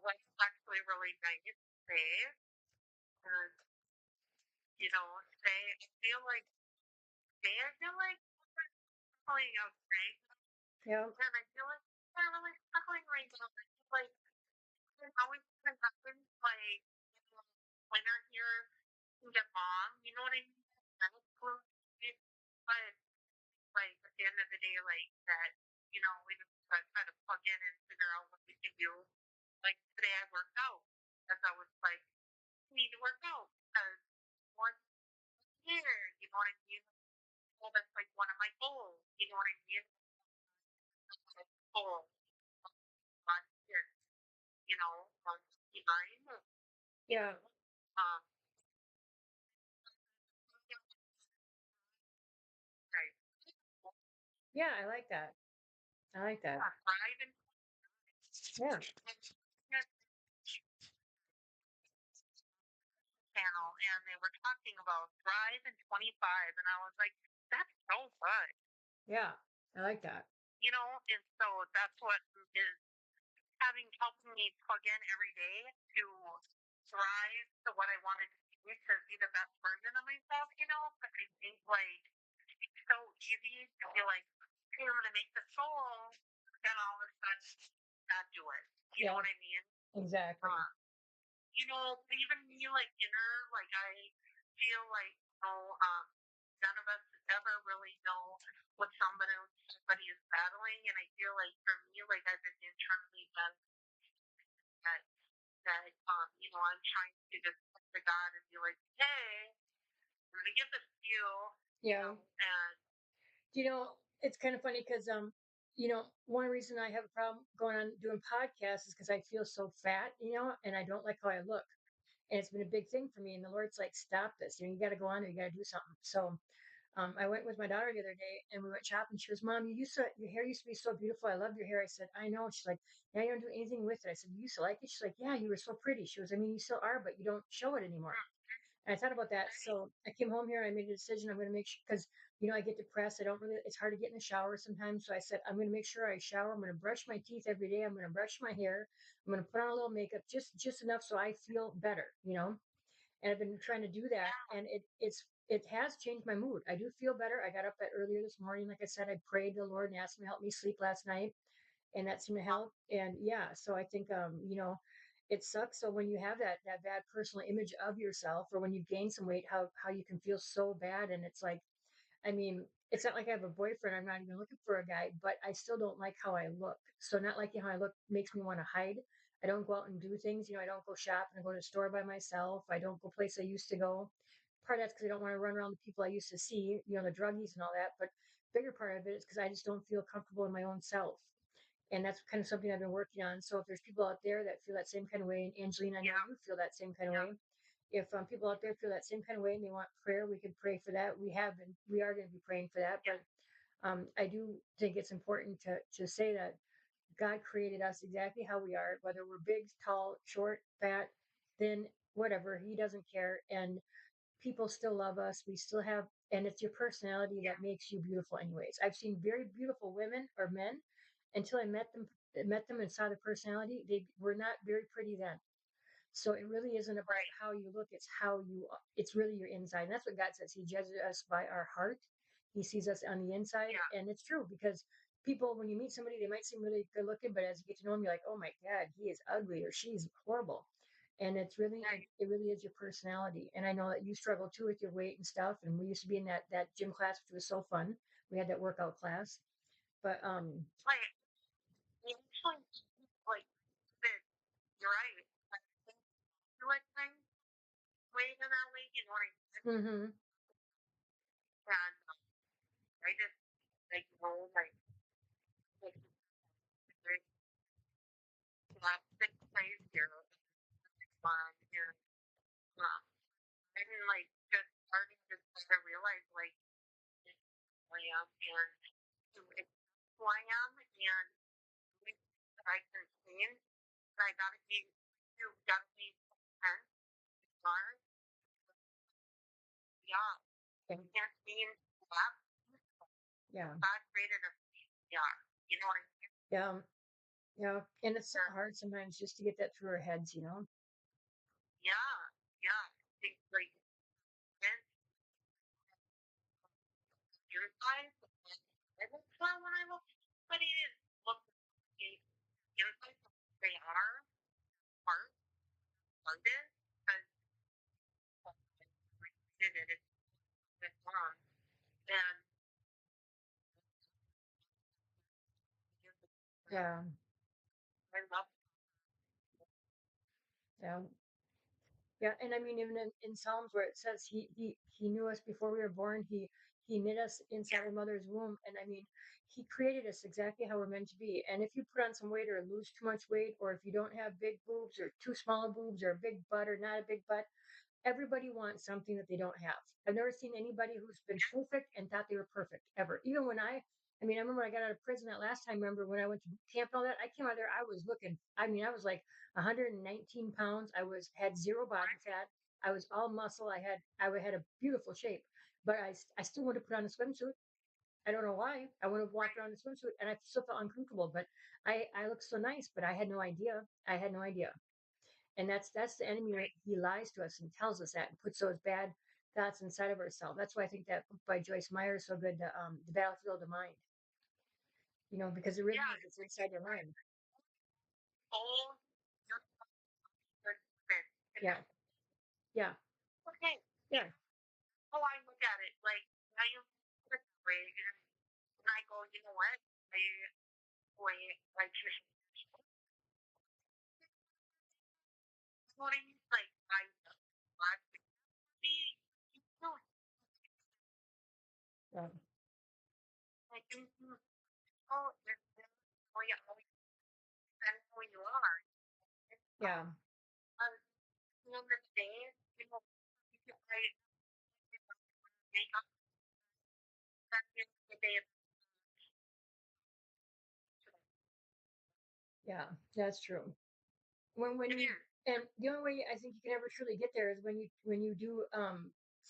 was actually really nice today. And, today I feel like I'm struggling outside. Yeah. And I feel like I'm really struggling right now. I feel like it always kind of happens like winter here can get long, you know what I mean? And it's close. But like at the end of the day, like that, we just gotta try to plug in and figure out what we can do. Like today I worked out because I was like, I need to work out because one year, you know what I mean? Well, that's like one of my goals, you know what I mean? That's my goal last year, behind, you Yeah. know, um, right. Yeah, I like that. I like that. Yeah, driving Yeah. channel and they were talking about Thrive in 25 and I was like, that's so good. Yeah. I like that. And so that's what is having helping me plug in every day to thrive to what I wanted to be the best version of myself. But I think like it's so easy to be like, hey, I'm gonna make this goal, then all of a sudden not do it. You know Yeah. what I mean? Exactly. Uh, even me, like, like, I feel like, none of us ever really know what somebody is battling, and I feel like for me, like, I've been internally done that, I'm trying to just look to God and be like, hey, I'm gonna give this to you, Yeah. and It's kind of funny because one reason I have a problem going on doing podcasts is because I feel so fat, and I don't like how I look. And it's been a big thing for me. And the Lord's like, stop this. You got to go on there. You got to do something. So I went with my daughter the other day and we went shopping. She goes, Mom, your hair used to be so beautiful. I love your hair. I said, I know. She's like, now you don't do anything with it. I said, you used to like it. She's like, yeah, you were so pretty. She goes, I mean, you still are, but you don't show it anymore. And I thought about that. right, So I came home here and I made a decision. I'm going to make sure, because, I get depressed. I don't really, it's hard to get in the shower sometimes. So I said, I'm going to make sure I shower. I'm going to brush my teeth every day. I'm going to brush my hair. I'm going to put on a little makeup, just enough so I feel better. And I've been trying to do that, and it has changed my mood. I do feel better. I got up that earlier this morning. Like I said, I prayed to the Lord and asked him to help me sleep last night, and that seemed to help. And yeah, so I think it sucks. So when you have that bad personal image of yourself, or when you gain some weight, how you can feel so bad, and it's like, I mean, it's not like I have a boyfriend. I'm not even looking for a guy, but I still don't like how I look. So not liking how I look makes me want to hide. I don't go out and do things. I don't go shop and go to the store by myself. I don't go places I used to go. Part of that's because I don't want to run around the people I used to see, the druggies and all that. But bigger part of it is because I just don't feel comfortable in my own self. And that's kind of something I've been working on. So if there's people out there that feel that same kind of way, and Angelina, I know yeah, you feel that same kind of yeah, way, if people out there feel that same kind of way and they want prayer, we can pray for that. We are going to be praying for that. yeah, But I do think it's important to say that God created us exactly how we are, whether we're big, tall, short, fat, thin, whatever. He doesn't care, and people still love us. We still have, and it's your personality yeah, that makes you beautiful, anyways. I've seen very beautiful women or men until I met them and saw their personality. They were not very pretty then. So it really isn't about right, how you look, it's how it's really your inside. And that's what God says. He judges us by our heart. He sees us on the inside. yeah, And it's true because people, when you meet somebody, they might seem really good looking, but as you get to know them, you're like, oh my God, he is ugly or she's horrible. And right, it really is your personality. And I know that you struggle too with your weight and stuff. And we used to be in that gym class, which was so fun. We had that workout class. But like, actually, like, that you're right. I think you like things way in that way, you know what I mean? mhm, And I just, like, like, there's not six plays here, fun, and, um, I'm, like, just starting to sort of realize, like, who I am and who I am, and things that I can change, and you gotta be content, smart, yeah, yeah, you can't change that, yeah, God created us, yeah, you know what I mean? yeah. Yeah, and it's so Yeah, hard sometimes just to get that through our heads, you know? yeah, yeah. Things like and your size and that's why when I look at somebody and look at the inside they are part of it because did it it's wrong. And Yeah, I love yeah. Yeah, and I mean, even in Psalms where it says he knew us before we were born, he knit us inside yeah, our mother's womb, and I mean, he created us exactly how we're meant to be. And if you put on some weight or lose too much weight, or if you don't have big boobs or too small boobs or a big butt or not a big butt, everybody wants something that they don't have. I've never seen anybody who's been perfect and thought they were perfect ever. Even when I mean, I remember when I got out of prison that last time. Remember when I went to boot camp and all that? I came out of there. I was looking. I mean, I was like 119 pounds. I was had zero body right, fat. I was all muscle. I had a beautiful shape, but I still wanted to put on a swimsuit. I don't know why. I want to walk right, around in a swimsuit, and I still felt uncomfortable. But I looked so nice, but I had no idea. I had no idea. And that's the enemy. right. He lies to us and tells us that and puts those bad thoughts inside of ourselves. That's why I think that book by Joyce Meyer is so good, The Battlefield of Mind. You know, because it really Yeah, is. It's inside your mind. old your husband. And Yeah, yeah, okay, yeah, how I look at it, like I am way and I go, you know what? Boy, I just what I mean? Like I see you know, yeah, I think oh you always depends who you are. yeah, At the end of the day, you know, you can make up at the end of the day yeah. That's true. When it you is. and the only way I think you can ever truly get there is when you do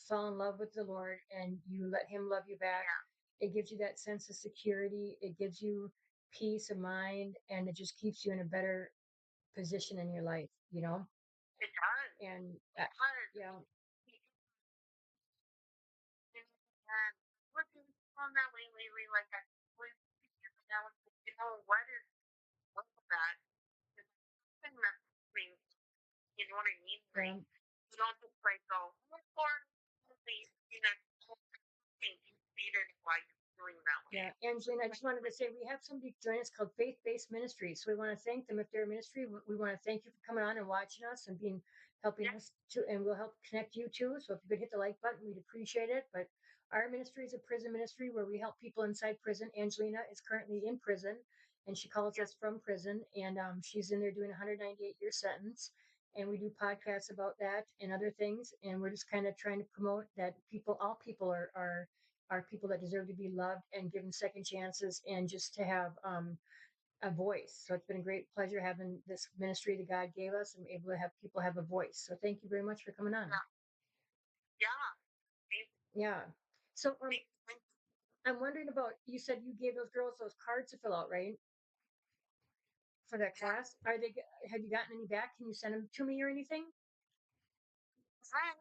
fall in love with the Lord and you let Him love you back. Yeah, It gives you that sense of security. It gives you peace of mind, and it just keeps you in a better position in your life. You know, it does. and It does. yeah, And looking on that way lately, like I was now, you know, what is what's that? It's something that means, you know what I mean? Like yeah. you don't just like go, oh, Lord, you know, think you see it why you're doing that way. Yeah, Angeline, I just wanted to say we have somebody join us called Faith Based Ministry. So we want to thank them if they're a ministry. We want to thank you for coming on and watching us and being helping Yeah, us to, and we'll help connect you too. So if you could hit the like button, we'd appreciate it. But our ministry is a prison ministry where we help people inside prison. Angelina is currently in prison and she calls yeah, us from prison, and she's in there doing a 198-year sentence. And we do podcasts about that and other things. And we're just kind of trying to promote that all people are people that deserve to be loved and given second chances and just to have a voice. So it's been a great pleasure having this ministry that God gave us and able to have people have a voice. So thank you very much for coming on. yeah, yeah. Yeah. So Make, make, I'm wondering about, you said you gave those girls those cards to fill out, right? For that yeah. class. Have you gotten any back? Can you send them to me or anything? Right.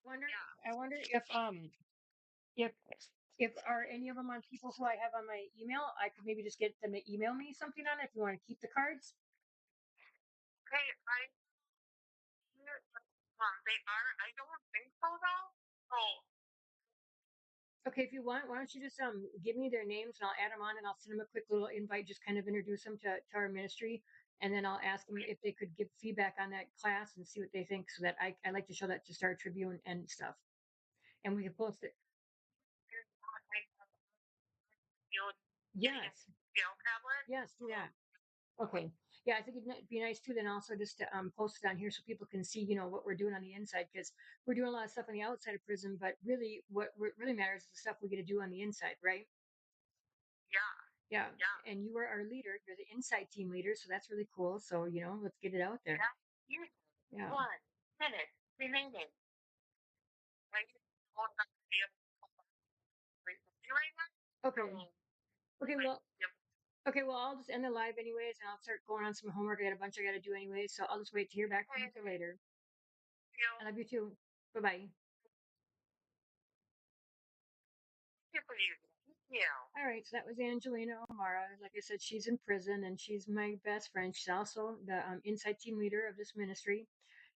Wonder Yeah. I wonder if if are any of them on people who I have on my email, I could maybe just get them to email me something on it if you want to keep the cards. Okay, I hear they are. I don't think so though. Oh, Okay, if you want, why don't you just give me their names and I'll add them on and I'll send them a quick little invite, just kind of introduce them to our ministry, and then I'll ask them okay. if they could give feedback on that class and see what they think, so that I like to show that to Star Tribune and stuff, and we can post it. Here's one I you know, getting a Yes, scale tablet. yes, do Oh, that. Okay. Yeah, I think it'd be nice too then also just to post it on here so people can see, what we're doing on the inside because we're doing a lot of stuff on the outside of prison, but really what really matters is the stuff we're going to do on the inside, right? Yeah, Yeah. yeah, And you are our leader. You're the inside team leader, so that's really cool. So, let's get it out there. yeah. You Yeah. 1 minute remaining. Right? Going back to the right now. So, Okay. Okay, like, well, yep. okay, well, I'll just end the live anyways and I'll start going on some homework. I got a bunch I got to do anyways, so I'll just wait to hear back from Okay, you later. you know, I love you too. Bye-bye. good for you. You know, All right, so that was Angelina O'Mara. Like I said, she's in prison and she's my best friend. She's also the inside team leader of this ministry,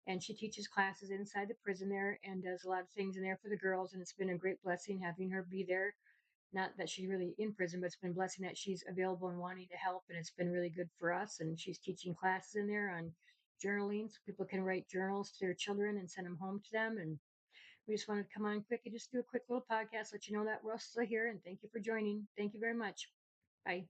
and she teaches classes inside the prison there and does a lot of things in there for the girls. And it's been a great blessing having her be there. Not that she's really in prison, but it's been a blessing that she's available and wanting to help. And it's been really good for us. And she's teaching classes in there on journaling so people can write journals to their children and send them home to them. And we just wanted to come on quick and just do a quick little podcast, let you know that we're still here. And thank you for joining. Thank you very much. Bye.